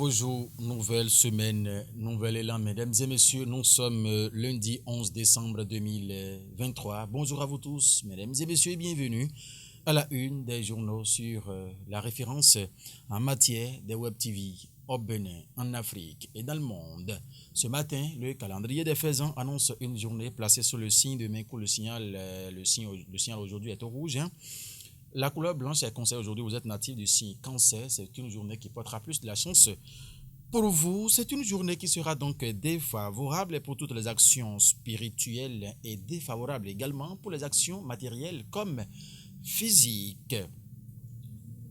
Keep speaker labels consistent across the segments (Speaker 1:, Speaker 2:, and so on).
Speaker 1: Nouveau jour, nouvelle semaine, nouvel élan, mesdames et messieurs. Nous sommes lundi 11 décembre 2023. Bonjour à vous tous, mesdames et messieurs, et bienvenue à la une des journaux sur la référence en matière des Web TV au Bénin, en Afrique et dans le monde. Ce matin, le calendrier des faisans annonce une journée placée sous le signe de Mercure. Le signal aujourd'hui est au rouge. La couleur blanche est conseillée aujourd'hui. Vous êtes natif du signe Cancer. C'est une journée qui portera plus de la chance pour vous. C'est une journée qui sera donc défavorable pour toutes les actions spirituelles et défavorable également pour les actions matérielles comme physiques.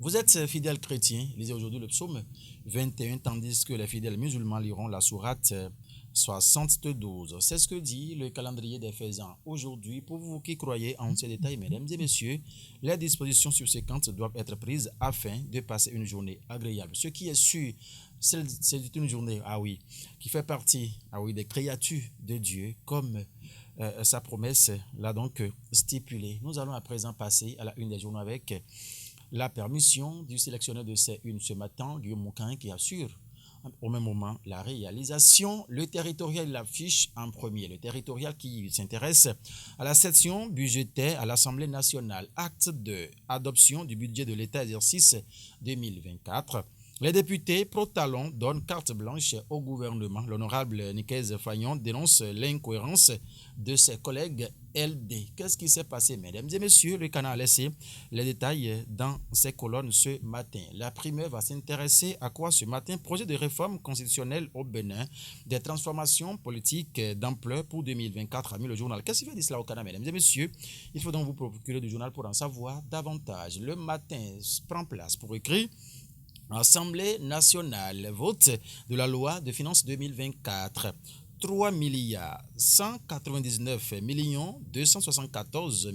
Speaker 1: Vous êtes fidèles chrétiens, lisez aujourd'hui le psaume 21, tandis que les fidèles musulmans liront la sourate 72. C'est ce que dit le calendrier des faisans. Aujourd'hui, pour vous qui croyez en ces détails, mesdames et messieurs, les dispositions subséquentes doivent être prises afin de passer une journée agréable. Ce qui est sûr, c'est une journée, qui fait partie, des créatures de Dieu, comme sa promesse l'a donc stipulée. Nous allons à présent passer à la une des journaux avec la permission du sélectionneur de ces unes ce matin, Guillaume Mouquin, qui assure au même moment la réalisation. Le territorial l'affiche en premier. Le territorial qui s'intéresse à la section budgétaire à l'Assemblée nationale. Acte de adoption du budget de l'État exercice 2024. Les députés pro-talon donnent carte blanche au gouvernement. L'honorable Nicaise Fagnon dénonce l'incohérence de ses collègues LD. Qu'est-ce qui s'est passé, mesdames et messieurs? Le canal a laissé les détails dans ses colonnes ce matin. La primeur va s'intéresser à quoi ce matin? Projet de réforme constitutionnelle au Bénin, des transformations politiques d'ampleur pour 2024, a mis le journal. Qu'est-ce qui fait de cela au Canada, mesdames et messieurs? Il faut donc vous procurer du journal pour en savoir davantage. Le matin prend place pour écrire Assemblée nationale, vote de la loi de finances 2024. 3 milliards 199 millions 274 000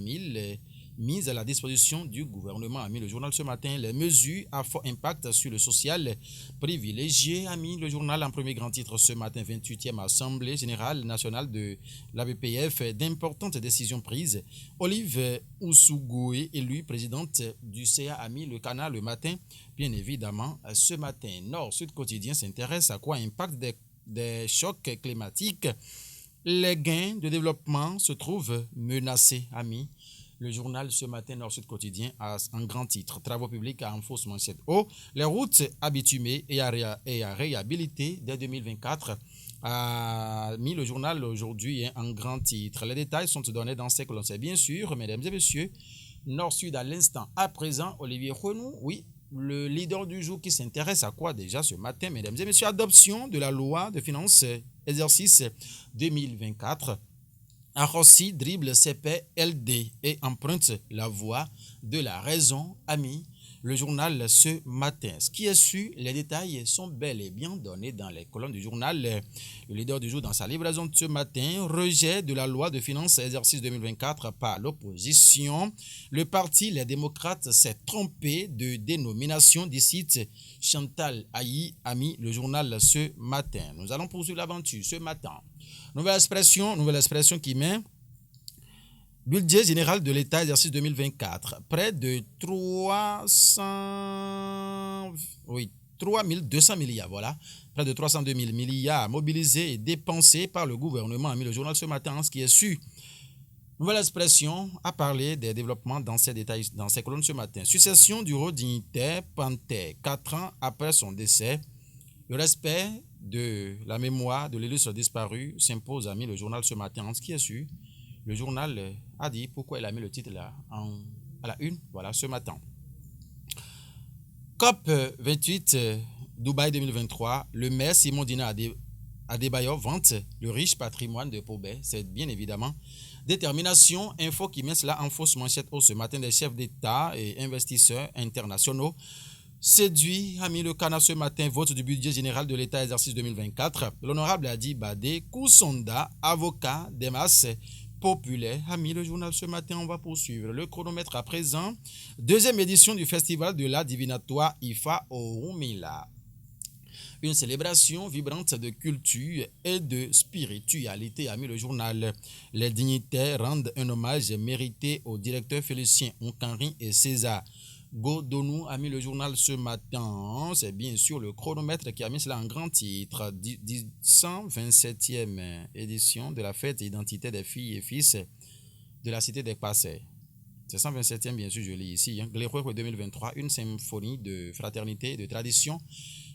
Speaker 1: mises à la disposition du gouvernement, a mis le journal ce matin. Les mesures à fort impact sur le social privilégié, a mis le journal en premier grand titre ce matin. 28e Assemblée générale nationale de la BPF, d'importantes décisions prises. Olive Ousougoué, élue présidente du CA, a mis le canal le matin. Bien évidemment, ce matin, Nord-Sud Quotidien s'intéresse à quoi impact des chocs climatiques. Les gains de développement se trouvent menacés, amis. Le journal ce matin, Nord-Sud Quotidien, a un grand titre. Travaux publics à fausse manchette haut. Les routes à bitumer et à réhabiliter dès 2024. A mis le journal aujourd'hui un grand titre. Les détails sont donnés dans ces colonnes. C'est bien sûr, mesdames et messieurs, Nord-Sud à l'instant. À présent, Olivier Renou, oui, le leader du jour qui s'intéresse à quoi déjà ce matin, mesdames et messieurs? Adoption de la loi de finances exercice 2024. Arrossi dribble CPLD et emprunte la voie de la raison, ami. Le journal ce matin. Ce qui est su, les détails sont bel et bien donnés dans les colonnes du journal. Le leader du jour dans sa livraison de ce matin, rejet de la loi de finances exercice 2024 par l'opposition. Le parti Les Démocrates s'est trompé de dénomination d'ici. Chantal Ayi a mis le journal ce matin. Nous allons poursuivre l'aventure ce matin. Nouvelle expression qui met budget général de l'État exercice 2024. Près de 3 200 milliards, voilà. Près de 302 000 milliards mobilisés et dépensés par le gouvernement, a mis le journal ce matin, ce qui est su. Nouvelle expression a parlé des développements dans ces détails, dans ces colonnes ce matin. Succession du rôle dignitaire Panthère, 4 ans après son décès. Le respect de la mémoire de l'illustre disparu s'impose, a mis le journal ce matin, ce qui est su. Le journal a dit pourquoi il a mis le titre là à la une, voilà, ce matin. COP 28, Dubaï 2023, le maire Simon Dina Adebayor vante le riche patrimoine de Pobé. C'est bien évidemment détermination, info qui met cela en fausse manchette ce matin. Des chefs d'État et investisseurs internationaux séduit, a mis le canard ce matin, vote du budget général de l'État exercice 2024. L'honorable Adi Badé Kousonda, avocat des masses populaires, a mis le journal ce matin. On va poursuivre le chronomètre à présent. Deuxième édition du festival de l'art divinatoire IFA Orumila. Une célébration vibrante de culture et de spiritualité, a mis le journal. Les dignitaires rendent un hommage mérité aux directeurs Félicien Onkanri et César Godonou a mis le journal ce matin. C'est bien sûr le chronomètre qui a mis cela en grand titre. 127e édition de la fête d'identité des filles et fils de la cité des Passés. C'est 127e, bien sûr, je lis ici. Gléreux 2023, une symphonie de fraternité et de tradition.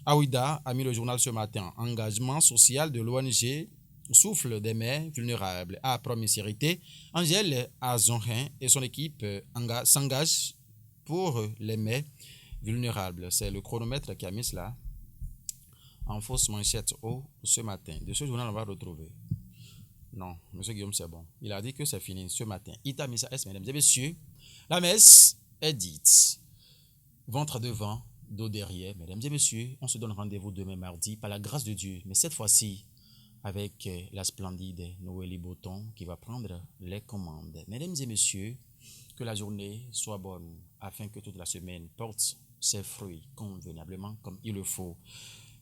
Speaker 1: Aouida a mis le journal ce matin. Engagement social de l'ONG Souffle des mères vulnérables. À Promisérité, Angèle Azonrin et son équipe s'engagent pour les mères vulnérables. C'est le chronomètre qui a mis cela en fausse manchette haut ce matin. De ce journal, on va retrouver. Non, M. Guillaume, c'est bon. Il a dit que c'est fini ce matin. Ita Missa S, mesdames et messieurs. La messe est dite. Ventre devant, dos derrière. Mesdames et messieurs, on se donne rendez-vous demain mardi par la grâce de Dieu. Mais cette fois-ci, avec la splendide Noélie Botton qui va prendre les commandes. Mesdames et messieurs, que la journée soit bonne afin que toute la semaine porte ses fruits convenablement comme il le faut.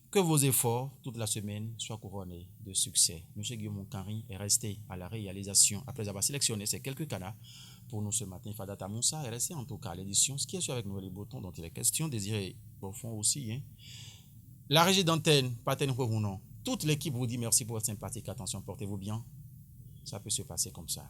Speaker 1: Que vos efforts toute la semaine soient couronnés de succès. M. Guillaume Kanri est resté à la réalisation après avoir sélectionné ces quelques canards pour nous ce matin. Fadata Moussa est resté en tout cas à l'édition. Ce qui est sûr avec Noélie Botton dont il est question, Désiré Profond aussi. La régie d'antenne, Paten Kourounon. Toute l'équipe vous dit merci pour votre sympathique attention. Portez-vous bien. Ça peut se passer comme ça.